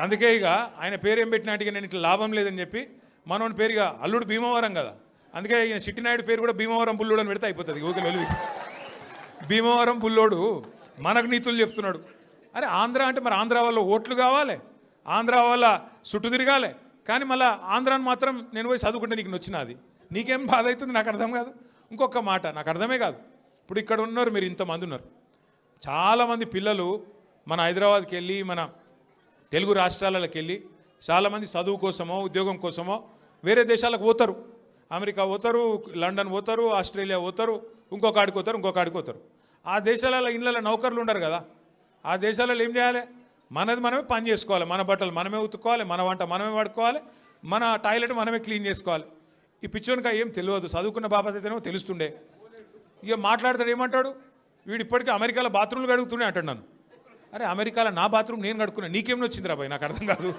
అందుకే ఇక ఆయన పేరు ఏం పెట్టినట్టుగా నేను ఇట్లా లాభం లేదని చెప్పి మనోని పేరుగా అల్లుడు భీమవరం కదా, అందుకే ఈయన చిట్టినాయుడు పేరు కూడా భీమవరం బుల్లోడు అని పెడితే అయిపోతుంది. ఓకే వెలుగు భీమవరం బుల్లోడు మనకు నీతులు చెప్తున్నాడు. అరే ఆంధ్ర అంటే మరి ఆంధ్ర వల్ల ఓట్లు కావాలి, ఆంధ్ర వల్ల చుట్టు తిరగాలి, కానీ మళ్ళీ ఆంధ్రాని మాత్రం నేను పోయి చదువుకుంటే నీకు నచ్చినది, నీకేం బాధ అవుతుంది నాకు అర్థం కాదు. ఇంకొక మాట నాకు అర్థమే కాదు. ఇప్పుడు ఇక్కడ ఉన్నారు మీరు ఇంతమంది ఉన్నారు, చాలామంది పిల్లలు మన హైదరాబాద్కి వెళ్ళి మన తెలుగు రాష్ట్రాలకు వెళ్ళి చాలామంది చదువు కోసమో ఉద్యోగం కోసమో వేరే దేశాలకు పోతారు. అమెరికా పోతారు, లండన్ పోతారు, ఆస్ట్రేలియా పోతారు, ఇంకొక ఆడికి పోతారు. ఆ దేశాలలో ఇళ్ళలో నౌకర్లు ఉండరు కదా, ఆ దేశాలలో ఏం చేయాలి? మనది మనమే పని చేసుకోవాలి, మన బట్టలు మనమే ఉతుక్కోవాలి, మన వంట మనమే వాడుకోవాలి, మన టాయిలెట్ మనమే క్లీన్ చేసుకోవాలి. ఈ పిచ్చోనికా ఏం తెలియదు, చదువుకున్న బాపత అయితేనేమో తెలుస్తుండే. ఇక మాట్లాడతాడు ఏమంటాడు, వీడు ఇప్పటికీ అమెరికాలో బాత్రూమ్లు కడుగుతూనే అంటాడు నన్ను. అరే అమెరికాలో నా బాత్రూమ్ నేను కడుక్కున్నా, నీకేమో వచ్చిందిరా భయ్, నాకు అర్థం కాదు.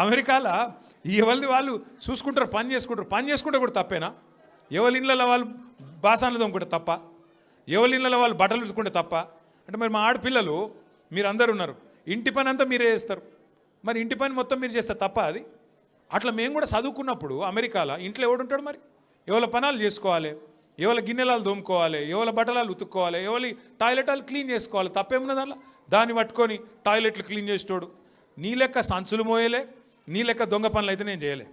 అమెరికాలో ఎవరిది వాళ్ళు చూసుకుంటారు, పని చేసుకుంటే కూడా తప్పేనా? ఎవరి ఇళ్ళలో వాళ్ళు బాసాన్లు తోముకుంటే తప్ప, ఎవరి ఇళ్ళలో వాళ్ళు బట్టలు ఉతుకుంటే తప్ప అంటే మరి మా ఆడపిల్లలు మీరు అందరు ఉన్నారు, ఇంటి పని అంతా మీరే చేస్తారు, మరి ఇంటి పని మొత్తం మీరు చేస్తే తప్ప అది? అట్లా మేము కూడా చదువుకున్నప్పుడు అమెరికాలో ఇంట్లో ఎవడుంటాడు మరి? ఎవరి పనాలు చేసుకోవాలి, ఎవరి గిన్నెలాలు దోముకోవాలి, ఎవరి బట్టలాలు ఉతుక్కోవాలి, ఎవరి టాయిలెటాలు క్లీన్ చేసుకోవాలి, తప్పేమున్నది అలా? దాన్ని పట్టుకొని టాయిలెట్లు క్లీన్ చేసేటోడు నీ లెక్క సంచులు మోయలే, నీ లెక్క దొంగ పనులు అయితే నేను చేయలే.